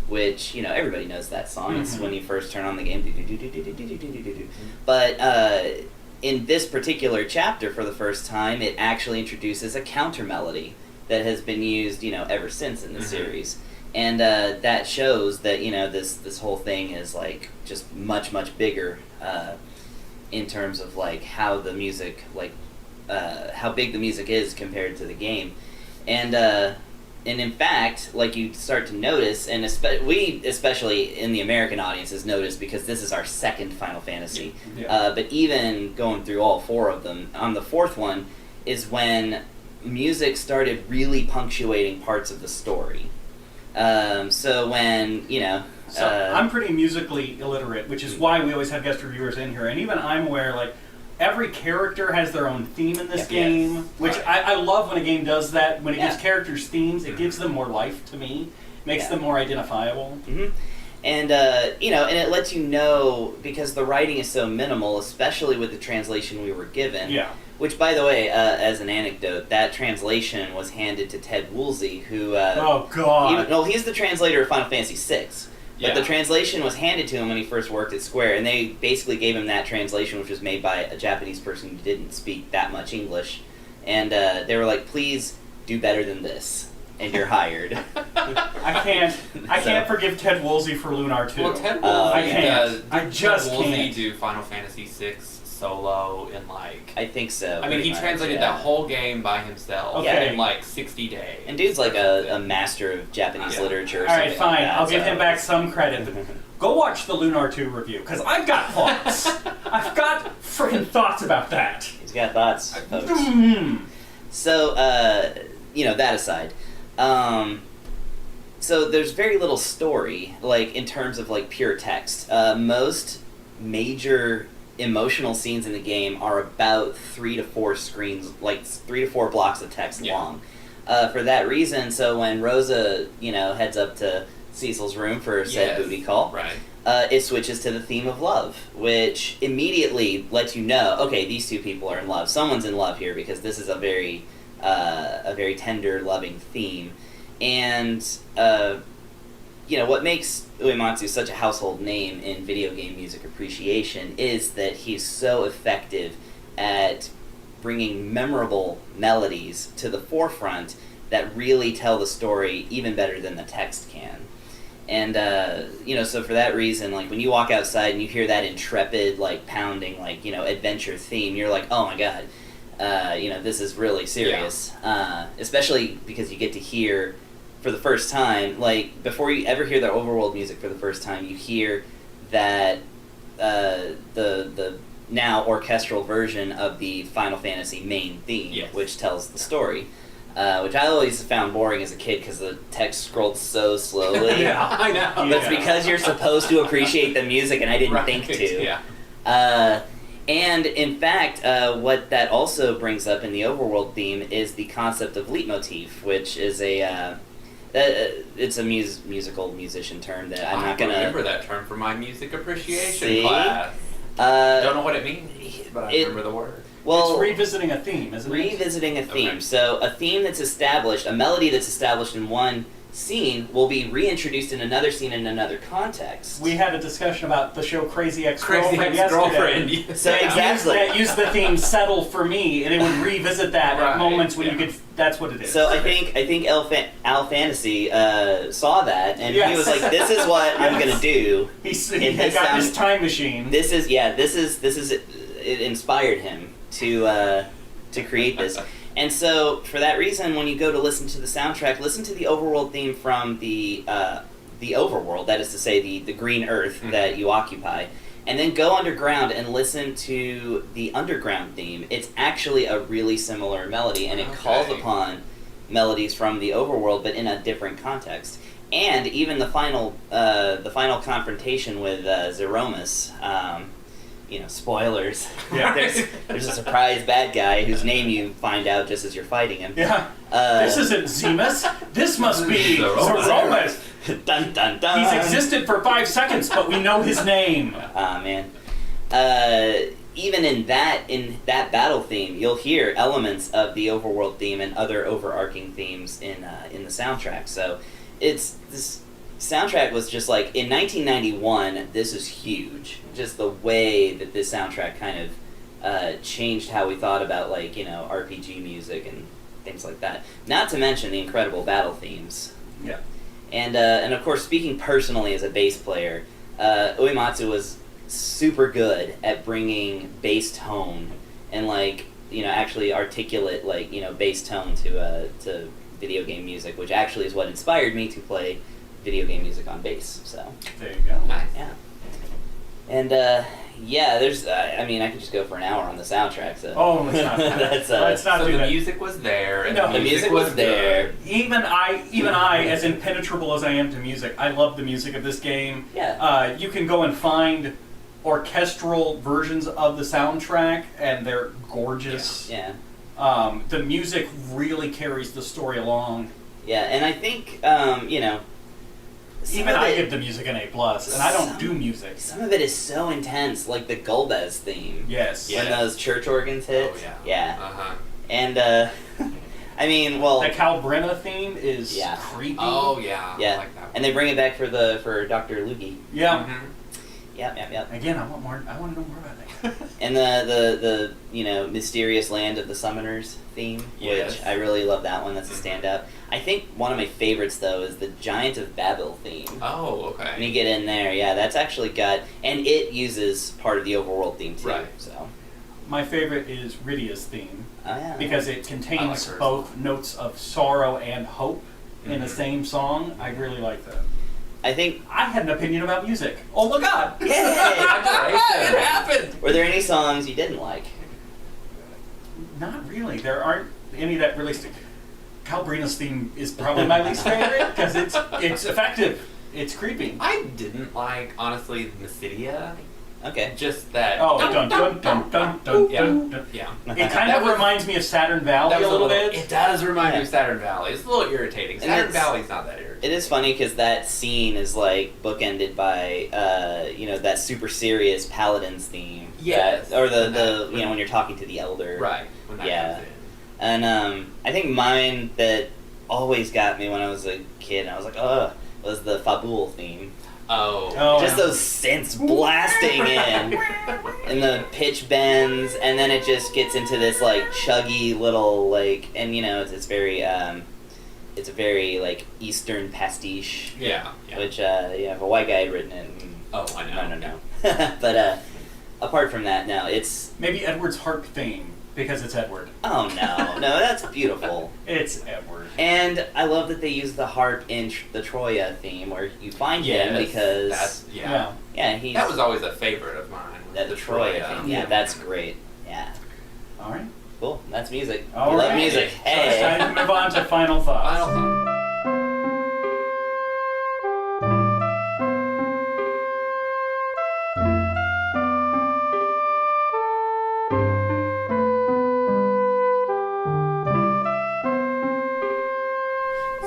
which, everybody knows that song. Mm-hmm. It's when you first turn on the game. But in this particular chapter, for the first time, it actually introduces a counter melody that has been used, ever since in the series. And that shows that, this whole thing is, just much, much bigger in terms of, how the music, how big the music is compared to the game. And in fact, you start to notice, and we, especially in the American audiences, notice because this is our second Final Fantasy. Yeah. But even going through all 4 of them, on the 4th one is when music started really punctuating parts of the story. So when, So I'm pretty musically illiterate, which is why we always have guest reviewers in here. And even I'm aware, every character has their own theme in this game, which I love when a game does that. When it gives characters themes, it gives them more life to me, makes them more identifiable. Mm-hmm. And, and it lets you know, because the writing is so minimal, especially with the translation we were given. Yeah. Which, by the way, as an anecdote, that translation was handed to Ted Woolsey, who... oh, God! He's the translator of Final Fantasy VI. But the translation was handed to him when he first worked at Square, and they basically gave him that translation, which was made by a Japanese person who didn't speak that much English. And they were like, please do better than this, and you're hired. I can't forgive Ted Woolsey for Lunar 2. Well, Ted Woolsey Ted Woolsey do Final Fantasy VI solo in I think so. I mean, he translated that whole game by himself in 60 days. And dude's a master of Japanese literature. Or Alright, fine. I'll give him back some credit. Go watch the Lunar 2 review, because I've got thoughts. I've got freaking thoughts about that. He's got thoughts, folks. So, that aside. So there's very little story, in terms of, pure text. Most major emotional scenes in the game are about 3 to 4 screens, 3 to 4 blocks of text long. For that reason, so when Rosa, heads up to Cecil's room for said booty call, it switches to the theme of love, which immediately lets you know, okay, these 2 people are in love. Someone's in love here, because this is a very tender, loving theme. And, what makes Uematsu such a household name in video game music appreciation is that he's so effective at bringing memorable melodies to the forefront that really tell the story even better than the text can. And, so for that reason, when you walk outside and you hear that intrepid, pounding, adventure theme, you're like, oh my god, this is really serious. Especially because you get to hear, for the first time, before you ever hear the overworld music for the first time, you hear that the now orchestral version of the Final Fantasy main theme, which tells the story, which I always found boring as a kid because the text scrolled so slowly. I know. But it's because you're supposed to appreciate the music, and I didn't think to. And in fact, what that also brings up in the overworld theme is the concept of leitmotif, which is it's a musician term that I'm not gonna remember that term from my music appreciation class. Don't know what it means, but I remember the word. Well, it's revisiting a theme, isn't it? Revisiting a theme. Okay. So a theme that's established, a melody that's established in one scene will be reintroduced in another scene in another context. We had a discussion about the show Crazy Ex-Girlfriend yesterday. So exactly. Use the theme "Settle for Me," and it would revisit that at moments when you could. That's what it is. So I think Al Fantasy saw that, and he was like, "This is what I'm gonna do." He got his time machine. This is it inspired him to to create this. And so, for that reason, when you go to listen to the soundtrack, listen to the overworld theme from the overworld, that is to say, the green earth that you occupy, and then go underground and listen to the underground theme. It's actually a really similar melody, and it calls upon melodies from the overworld, but in a different context. And even the final confrontation with Zeromus, spoilers. Yeah. there's a surprise bad guy whose name you find out just as you're fighting him. Yeah. This isn't Zemus. This must be Zeromus. Dun dun dun. He's existed for 5 seconds, but we know his name. Ah, man. Even in that battle theme, you'll hear elements of the overworld theme and other overarching themes in the soundtrack. So this soundtrack was just like, in 1991, this is huge. Just the way that this soundtrack kind of changed how we thought about, like, RPG music and things like that. Not to mention the incredible battle themes. Yeah. And of course, speaking personally as a bass player, Uematsu was super good at bringing bass tone and, actually articulate, bass tone to video game music, which actually is what inspired me to play video game music on bass. So there you go. Nice. Yeah. And there's I could just go for an hour on the soundtrack. So Let's not. that's Let's not So do the that. music was there, and No, the music was there. Even I, as impenetrable as I am to music, I love the music of this game. Yeah. You can go and find orchestral versions of the soundtrack, and they're gorgeous. Yeah. The music really carries the story along. Yeah, and I think Even I give the music an A+, and I don't do music. Some of it is so intense, like the Golbez theme. Yes. When those church organs hit. Oh, yeah. Yeah. Uh-huh. And, well... The Calbrina theme is creepy. Oh, yeah. Yeah. I like that one. And they bring it back for Dr. Loogie. Yeah. Mhm. Yep. Again, I want to know more about that. And the Mysterious Land of the Summoners theme, Yes. which I really love that one. That's a standout. I think one of my favorites, though, is the Giant of Babel theme. Oh, When okay. you get in there, that's actually got... And it uses part of the overworld theme, too. Right. So, My favorite is Rydia's theme, oh, yeah. because it I like contains hers. both notes of sorrow and hope in the Mhm. same song. I really like that. I think... I had an opinion about music. Oh my god! Yay! It happened! Were there any songs you didn't like? Not really. There aren't any that really stick. Calbrina's theme is probably my least favorite because it's effective. It's creepy. I didn't like, honestly, Mysidia. Okay. Just that... Oh, dun dun dun dun dun Yeah. dun. dun. Yeah. It kind That of was- reminds me of Saturn Valley That was a little bit. It does remind me Yeah. of Saturn Valley. It's a little irritating. And Saturn it's- Valley's not that irritating. It is funny because that scene is like bookended by, that super serious Paladin's theme. Yes. Or the when you're talking to the Elder. Right. When that Yeah. comes in. And I think mine that always got me when I was a kid, and I was like, ugh, was the Fabul theme. Oh. Oh. Just those synths blasting in, and the pitch bends, and then it just gets into this like chuggy little and it's very it's a very like Eastern pastiche, Yeah. which if a white guy had written it, Oh, I know. no. But apart from that, no, it's Maybe Edward's harp theme because it's Edward. no, that's beautiful. It's Edward. And I love that they use the harp in the Troya theme where you find him Yes, because that's, yeah, he's That was always a favorite of mine. was that the Troya theme. Yeah, Yeah. that's great. Yeah, All right. cool. That's music. All Love right. music. So it's Hey. time to move on to final thoughts. Final thought.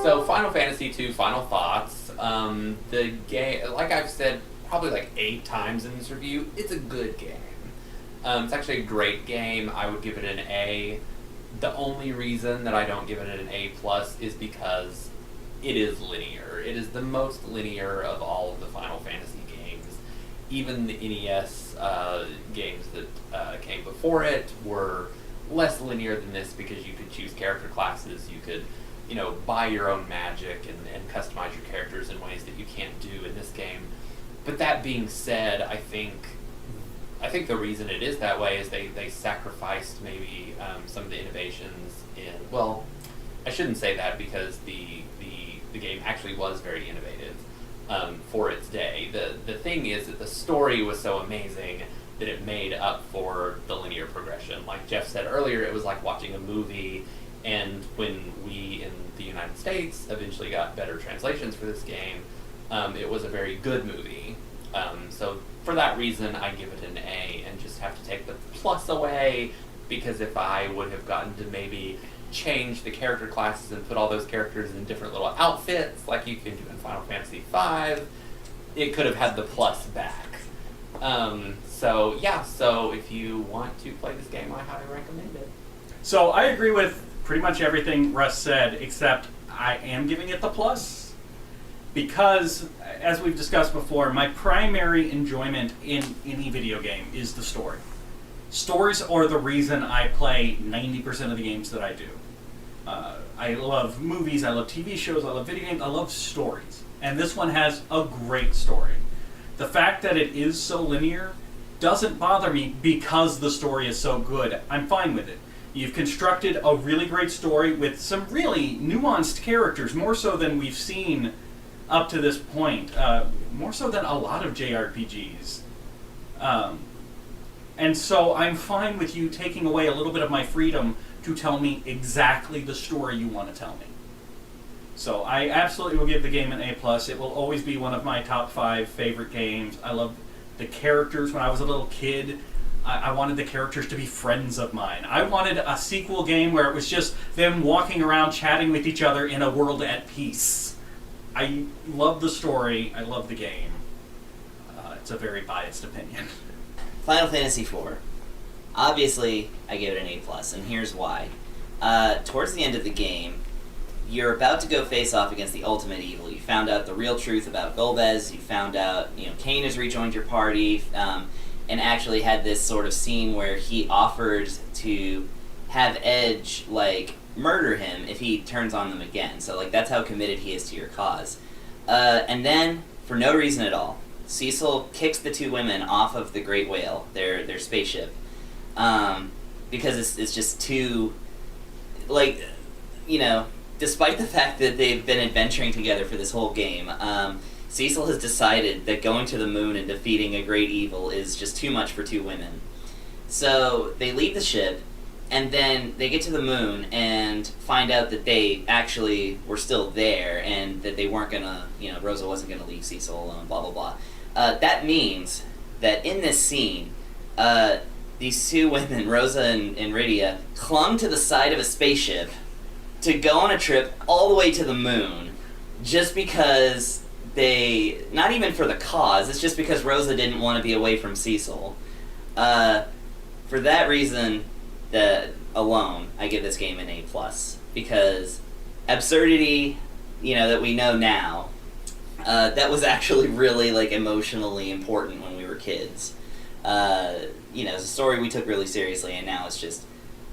So, Final Fantasy II, final thoughts. The game, like I've said probably like 8 times in this review, it's a good game. It's actually a great game. I would give it an A. The only reason that I don't give it an A+ is because it is linear. It is the most linear of all of the Final Fantasy games. Even the NES games that came before it were less linear than this because you could choose character classes, you could buy your own magic and customize your characters in ways that you can't do in this game. But that being said, I think I think the reason it is that way is they sacrificed maybe some of the innovations in. Well, I shouldn't say that because the game actually was very innovative for its day. The thing is that the story was so amazing that it made up for the linear progression. Like Jeff said earlier, it was like watching a movie, and when we in the United States eventually got better translations for this game, it was a very good movie. So for that reason, I give it an A and just have to take the plus away, because if I would have gotten to maybe change the character classes and put all those characters in different little outfits like you can do in Final Fantasy V, it could have had the plus back. So yeah, so if you want to play this game, I highly recommend it. So I agree with pretty much everything Russ said, except I am giving it the plus because, as we've discussed before, my primary enjoyment in any video game is the story. Stories are the reason I play 90% of the games that I do. I love movies, I love TV shows, I love video games, I love stories. And this one has a great story. The fact that it is so linear doesn't bother me because the story is so good. I'm fine with it. You've constructed a really great story with some really nuanced characters, more so than we've seen up to this point, more so than a lot of JRPGs. And so I'm fine with you taking away a little bit of my freedom to tell me exactly the story you want to tell me. So I absolutely will give the game an A+. It will always be one of my top 5 favorite games. I love the characters. When I was a little kid, I wanted the characters to be friends of mine. I wanted a sequel game where it was just them walking around chatting with each other in a world at peace. I love the story. I love the game. It's a very biased opinion. Final Fantasy IV. Obviously, I give it an A+, and here's why. Towards the end of the game, you're about to go face off against the ultimate evil. You found out the real truth about Golbez. You found out, Kane has rejoined your party, and actually had this sort of scene where he offered to have Edge, murder him if he turns on them again. So, that's how committed he is to your cause. And then, for no reason at all, Cecil kicks the 2 women off of the Great Whale, their spaceship, because it's just too, despite the fact that they've been adventuring together for this whole game, Cecil has decided that going to the moon and defeating a great evil is just too much for 2 women. So they leave the ship, and then they get to the moon and find out that they actually were still there, and that they weren't gonna, Rosa wasn't gonna leave Cecil alone, blah blah blah. That means that in this scene, these 2 women, Rosa and Rydia, clung to the side of a spaceship to go on a trip all the way to the moon, just because not even for the cause, it's just because Rosa didn't want to be away from Cecil. For that reason alone, I give this game an A+, because absurdity, that we know now, that was actually really, emotionally important when we were kids. It's a story we took really seriously, and now it's just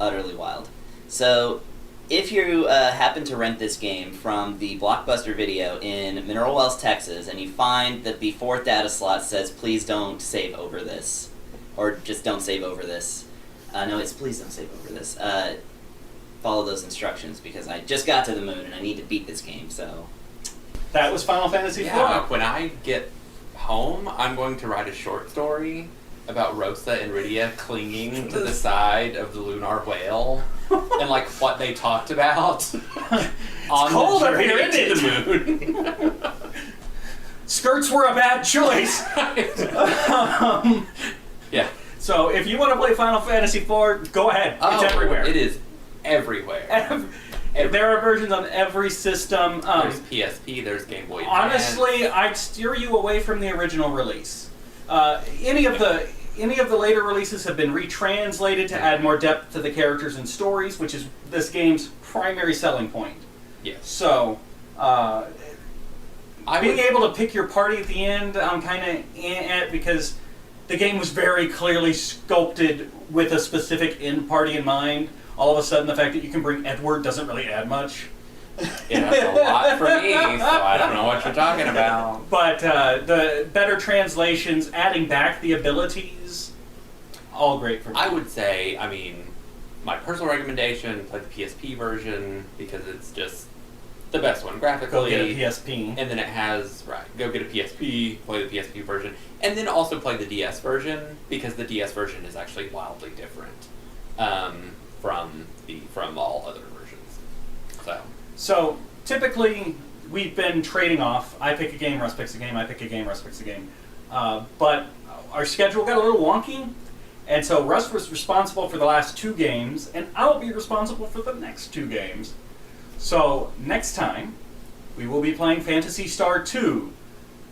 utterly wild. So, if you happen to rent this game from the Blockbuster Video in Mineral Wells, Texas, and you find that the 4th data slot says, please don't save over this, or just don't save over this. No, it's please don't save over this. Follow those instructions, because I just got to the moon and I need to beat this game, so. That was Final Fantasy IV. Yeah, when I get home, I'm going to write a short story about Rosa and Rydia clinging to the side of the lunar whale, and what they talked about on cold the up here, journey to isn't the moon. Skirts were a bad choice. Yeah. So if you want to play Final Fantasy IV, go ahead. It's everywhere. It is everywhere. There are versions on every system. There's PSP, there's Game Boy Advance. Honestly, I'd steer you away from the original release. Any of the later releases have been retranslated to add more depth to the characters and stories, which is this game's primary selling point. Yes. So, being able to pick your party at the end, I'm kind of because the game was very clearly sculpted with a specific end party in mind. All of a sudden, the fact that you can bring Edward doesn't really add much. It has a lot for me, so I don't know what you're talking about. But the better translations, adding back the abilities, all great for me. I would say, I mean, my personal recommendation, play the PSP version, because it's just the best one graphically. Go get a PSP. And then it has, go get a PSP, play the PSP version, and then also play the DS version, because the DS version is actually wildly different from all other versions. So, typically, we've been trading off. I pick a game, Russ picks a game, I pick a game, Russ picks a game. But our schedule got a little wonky, and so Russ was responsible for the last 2 games, and I'll be responsible for the next 2 games. So, next time, we will be playing Phantasy Star 2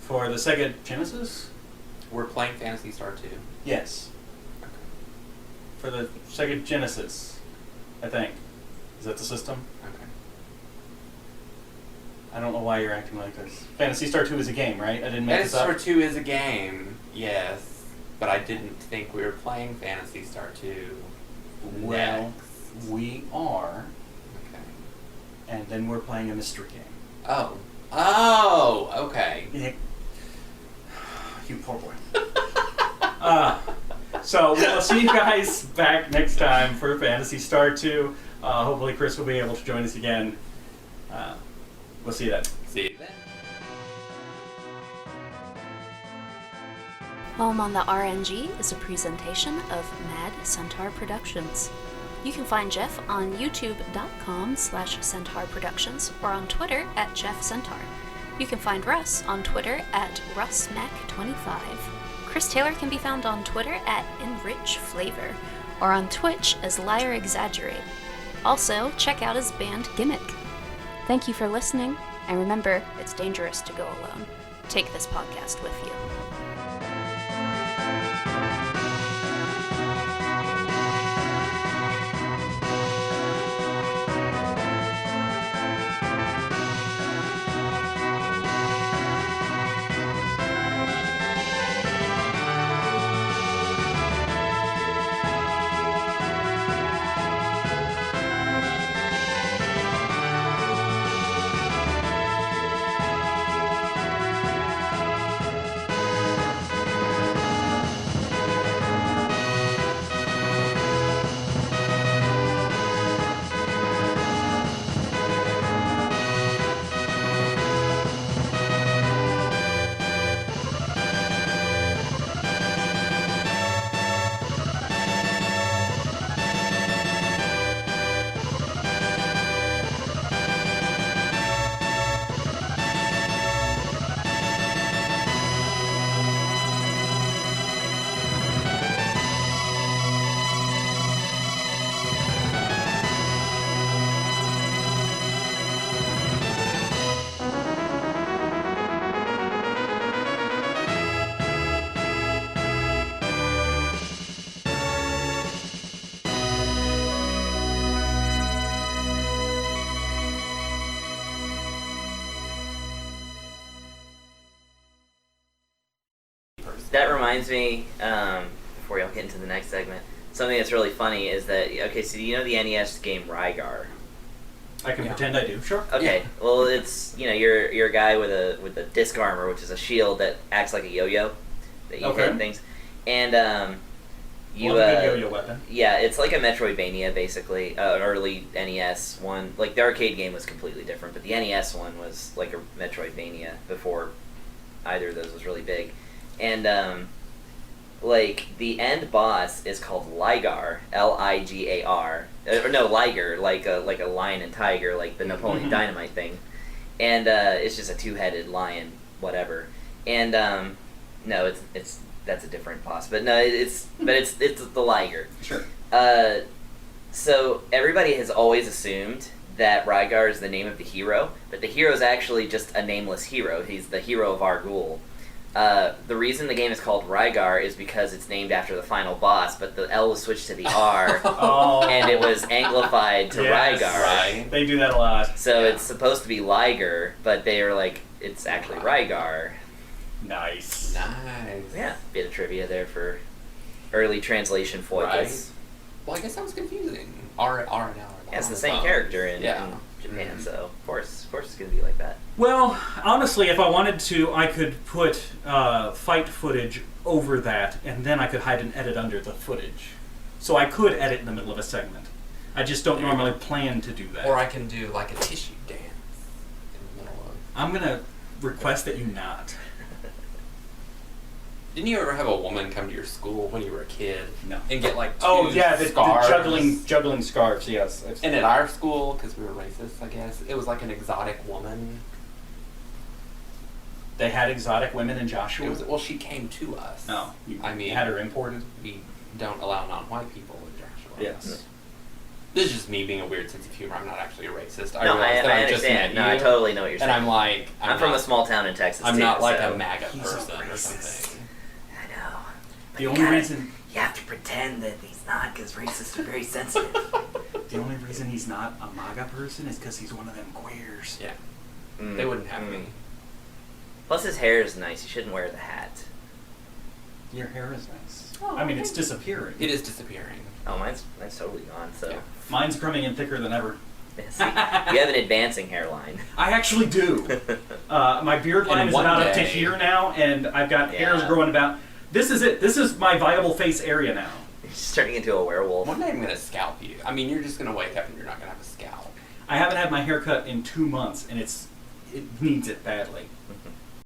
for the Sega Genesis? We're playing Phantasy Star 2? Yes. Okay. For the Sega Genesis, I think. Is that the system? Okay. I don't know why you're acting like this. Phantasy Star 2 is a game, right? I didn't make this up? Phantasy Star 2 is a game, yes. But I didn't think we were playing Phantasy Star 2 Well, next. we are, Okay. and then we're playing a mystery game. Oh. Oh, okay. Yeah. You poor boy. So we'll see you guys back next time for Phantasy Star 2. Hopefully Chris will be able to join us again. We'll see you then. See you then. Home on the RNG is a presentation of Mad Centaur Productions. You can find Jeff on youtube.com/Centaur Productions or on Twitter @JeffCentaur. You can find Russ on Twitter @RussMac25. Chris Taylor can be found on Twitter @EnrichFlavor or on Twitch as Liar Exaggerate. Also, check out his band Gimmick. Thank you for listening, and remember, it's dangerous to go alone. Take this podcast with you. That reminds me, before y'all get into the next segment, something that's really funny is that, okay, so you know the NES game Rygar? I can pretend I do, sure. Okay, well it's, you're a guy with a disc armor, which is a shield that acts like a yo-yo, that you hit things. And, you, Well, a good yo-yo weapon. yeah, it's like a Metroidvania, basically, an early NES one. Like, the arcade game was completely different, but the NES one was like a Metroidvania before either of those was really big. And, like, the end boss is called Ligar, Ligar, or no, Liger, like a lion and tiger, like the Napoleon Dynamite thing. And, it's just a 2-headed lion, whatever. And, no, that's a different boss, but no, it's the Liger. Sure. So everybody has always assumed that Rygar is the name of the hero, but the hero is actually just a nameless hero. He's the hero of Argul. The reason the game is called Rygar is because it's named after the final boss, but the L was switched to the R, and it was anglified to Rygar. Right. They do that a lot. So it's supposed to be Liger, but they are like, it's actually Rygar. Nice. Nice. Yeah, bit of trivia there for early translation foibles. Well, I guess that was confusing. R and L. Yeah, it's the same character in Japan, Mm-hmm. so of course it's gonna be like that. Well, honestly, if I wanted to, I could put fight footage over that, and then I could hide and edit under the footage. So I could edit in the middle of a segment. I just don't normally plan to do that. Or I can do like a tissue dance in the middle of. I'm gonna request that you not. Didn't you ever have a woman come to your school when you were a kid? No. And get like two the scarves? juggling scarves. Yes. I've seen And at that. our school, because we were racist, I guess, it was like an exotic woman. They had exotic women in It Joshua. was, well, she came to us. No, you I mean, had her imported. we don't allow non-white people in Joshua. Yes. This is just me being a weird sense of humor. I'm not actually a racist. I No, realize that I I just met understand. No, you, I totally know what you're saying. and I'm like, I'm from not- a small town in Texas. I'm too, not like so. a MAGA He's a person or racist. something. I know. But The you only gotta- reason you have to pretend that he's not, because racists are very sensitive. the only reason he's not a MAGA person is because he's one of them queers. Yeah, Mm, they wouldn't have mm. me. Plus, his hair is nice. You shouldn't wear the hat. Your hair is nice. Oh, I mean, it's thank you. disappearing. It is disappearing. Oh, mine's totally gone. So Yeah. Mine's coming in thicker than ever. See, you have an advancing hairline. I actually do. My beard line And is one about up to day- here now, and I've got hairs Yeah. growing about. This is it. This is my viable face area now. You're just turning into a werewolf. One day I'm gonna scalp you. I mean, you're just gonna wake up and you're not gonna have a scalp. I haven't had my hair cut in 2 months, and it needs it badly.